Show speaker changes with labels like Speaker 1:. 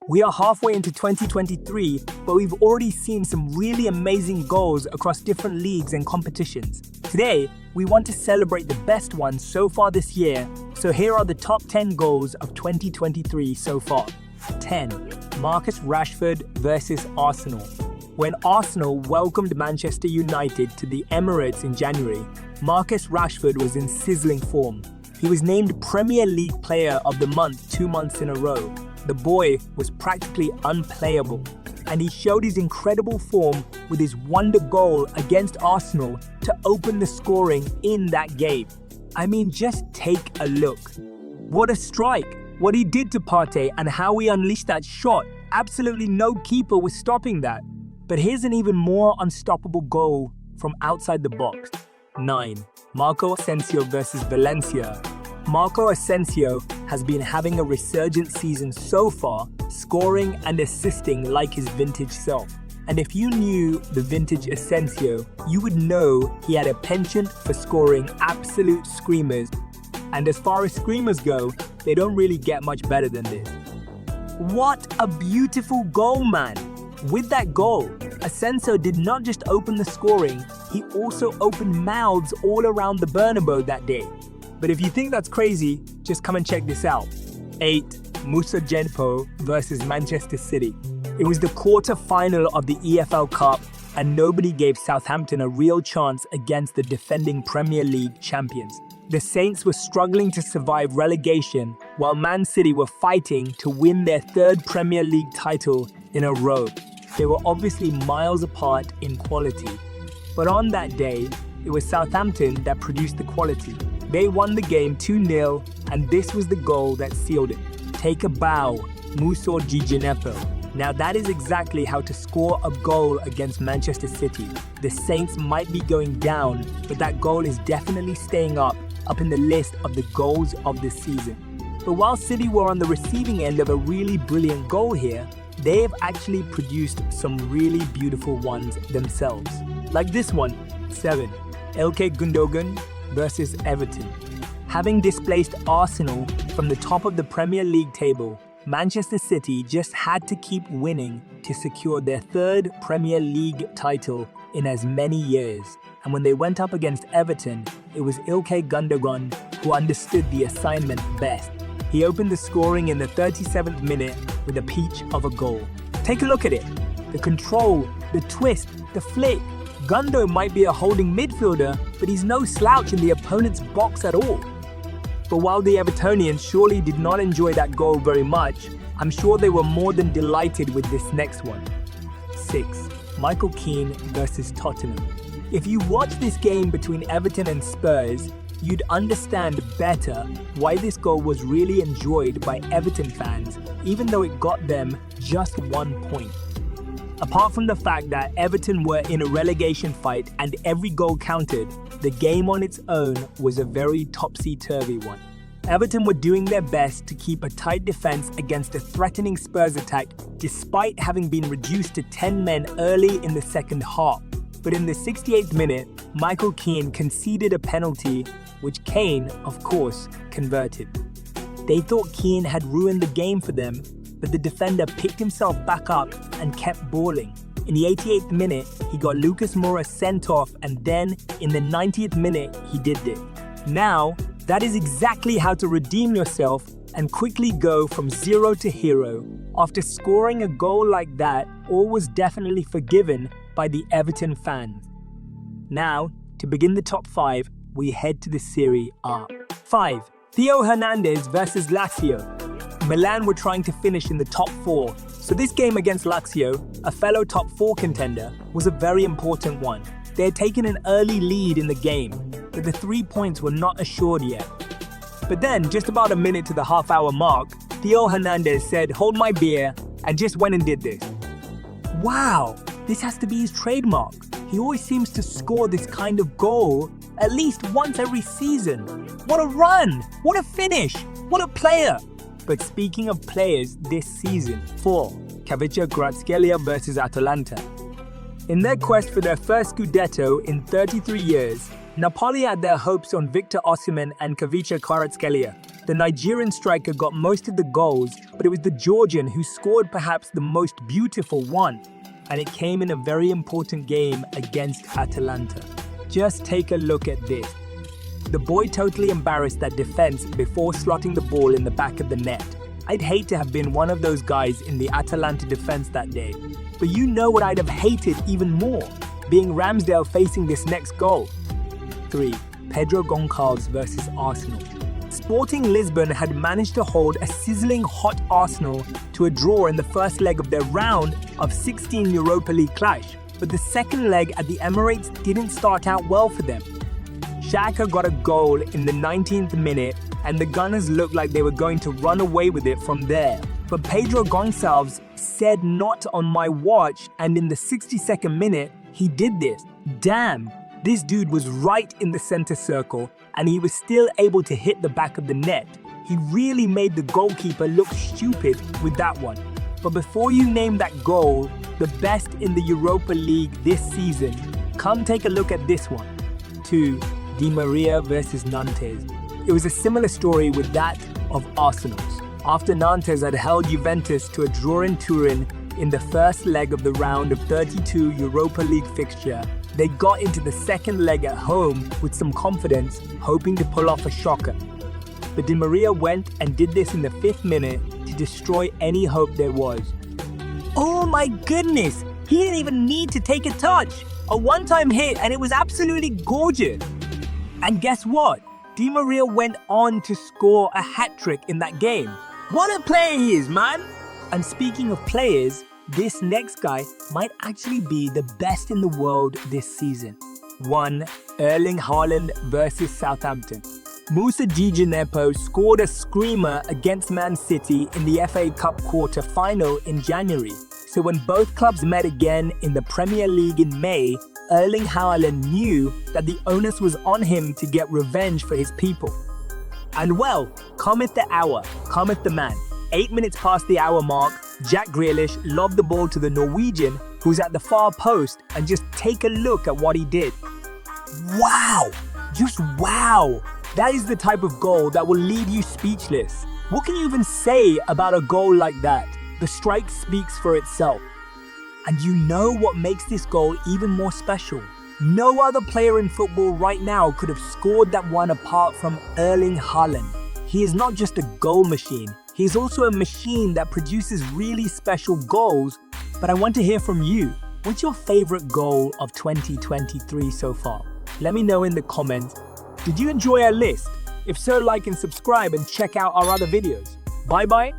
Speaker 1: We are halfway into 2023, but we've already seen some really amazing goals across different leagues and competitions. Today, we want to celebrate the best ones so far this year, so here are the top 10 goals of 2023 so far. 10. Marcus Rashford versus Arsenal. When Arsenal welcomed Manchester United to the Emirates in January, Marcus Rashford was in sizzling form. He was named Premier League Player of the Month 2 months in a row. The boy was practically unplayable, and he showed his incredible form with his wonder goal against Arsenal to open the scoring in that game. I mean, just take a look. What a strike! What he did to Partey and how he unleashed that shot. Absolutely no keeper was stopping that. But here's an even more unstoppable goal from outside the box. 9. Marco Asensio versus Valencia. Marco Asensio has been having a resurgent season so far, scoring and assisting like his vintage self. And if you knew the vintage Asensio, you would know he had a penchant for scoring absolute screamers. And as far as screamers go, they don't really get much better than this. What a beautiful goal, man! With that goal, Asensio did not just open the scoring, he also opened mouths all around the Bernabeu that day. But if you think that's crazy, just come and check this out. 8. Musa Djempo versus Manchester City. It was the quarter-final of the EFL Cup, and nobody gave Southampton a real chance against the defending Premier League champions. The Saints were struggling to survive relegation, while Man City were fighting to win their third Premier League title in a row. They were obviously miles apart in quality. But on that day, it was Southampton that produced the quality. They won the game 2-0, and this was the goal that sealed it. Take a bow, Musa Djempo. Now that is exactly how to score a goal against Manchester City. The Saints might be going down, but that goal is definitely staying up in the list of the goals of the season. But while City were on the receiving end of a really brilliant goal here, they have actually produced some really beautiful ones themselves. Like this one, 7. Ilkay Gundogan versus Everton. Having displaced Arsenal from the top of the Premier League table, Manchester City just had to keep winning to secure their third Premier League title in as many years. And when they went up against Everton, it was Ilkay Gundogan who understood the assignment best. He opened the scoring in the 37th minute with a peach of a goal. Take a look at it. The control, the twist, the flick. Gundo might be a holding midfielder, but he's no slouch in the opponent's box at all. But while the Evertonians surely did not enjoy that goal very much, I'm sure they were more than delighted with this next one. 6. Michael Keane versus Tottenham. If you watch this game between Everton and Spurs, you'd understand better why this goal was really enjoyed by Everton fans, even though it got them just 1 point. Apart from the fact that Everton were in a relegation fight and every goal counted, the game on its own was a very topsy-turvy one. Everton were doing their best to keep a tight defense against a threatening Spurs attack despite having been reduced to 10 men early in the second half. But in the 68th minute, Michael Keane conceded a penalty, which Kane, of course, converted. They thought Keane had ruined the game for them, but the defender picked himself back up and kept balling. In the 88th minute, he got Lucas Moura sent off, and then in the 90th minute, he did this. Now, that is exactly how to redeem yourself and quickly go from zero to hero. After scoring a goal like that, all was definitely forgiven by the Everton fans. Now, to begin the top 5, we head to the Serie A. 5. Theo Hernandez versus Lazio. Milan were trying to finish in the top 4, so this game against Lazio, a fellow top 4 contender, was a very important one. They had taken an early lead in the game, but the 3 points were not assured yet. But then, just about a minute to the half-hour mark, Theo Hernandez said, "Hold my beer," and just went and did this. Wow, this has to be his trademark. He always seems to score this kind of goal at least once every season. What a run! What a finish! What a player! But speaking of players this season, 4. Khvicha Kvaratskhelia versus Atalanta. In their quest for their first Scudetto in 33 years, Napoli had their hopes on Victor Osimhen and Khvicha Kvaratskhelia. The Nigerian striker got most of the goals, but it was the Georgian who scored perhaps the most beautiful one. And it came in a very important game against Atalanta. Just take a look at this. The boy totally embarrassed that defense before slotting the ball in the back of the net. I'd hate to have been one of those guys in the Atalanta defense that day. But you know what I'd have hated even more? Being Ramsdale facing this next goal. 3. Pedro Goncalves versus Arsenal. Sporting Lisbon had managed to hold a sizzling hot Arsenal to a draw in the first leg of their round of 16 Europa League clash, but the second leg at the Emirates didn't start out well for them. Xhaka got a goal in the 19th minute and the Gunners looked like they were going to run away with it from there. But Pedro Goncalves said not on my watch, and in the 62nd minute, he did this. Damn, this dude was right in the center circle and he was still able to hit the back of the net. He really made the goalkeeper look stupid with that one. But before you name that goal the best in the Europa League this season, come take a look at this one. 2. Di Maria versus Nantes. It was a similar story with that of Arsenal's. After Nantes had held Juventus to a draw in Turin in the first leg of the round of 32 Europa League fixture, they got into the second leg at home with some confidence, hoping to pull off a shocker. But Di Maria went and did this in the 5th minute to destroy any hope there was. Oh my goodness! He didn't even need to take a touch! A one-time hit and it was absolutely gorgeous! And guess what? Di Maria went on to score a hat-trick in that game. What a player he is, man! And speaking of players, this next guy might actually be the best in the world this season. 1. Erling Haaland versus Southampton. Moussa Djinepo scored a screamer against Man City in the FA Cup quarter-final in January. So when both clubs met again in the Premier League in May, Erling Haaland knew that the onus was on him to get revenge for his people. And well, cometh the hour, cometh the man. 8 minutes past the hour mark, Jack Grealish lobbed the ball to the Norwegian, who's at the far post, and just take a look at what he did. Wow! Just wow! That is the type of goal that will leave you speechless. What can you even say about a goal like that? The strike speaks for itself. And you know what makes this goal even more special? No other player in football right now could have scored that one apart from Erling Haaland. He is not just a goal machine, he's also a machine that produces really special goals. But I want to hear from you. What's your favorite goal of 2023 so far? Let me know in the comments. Did you enjoy our list? If so, like and subscribe and check out our other videos. Bye bye.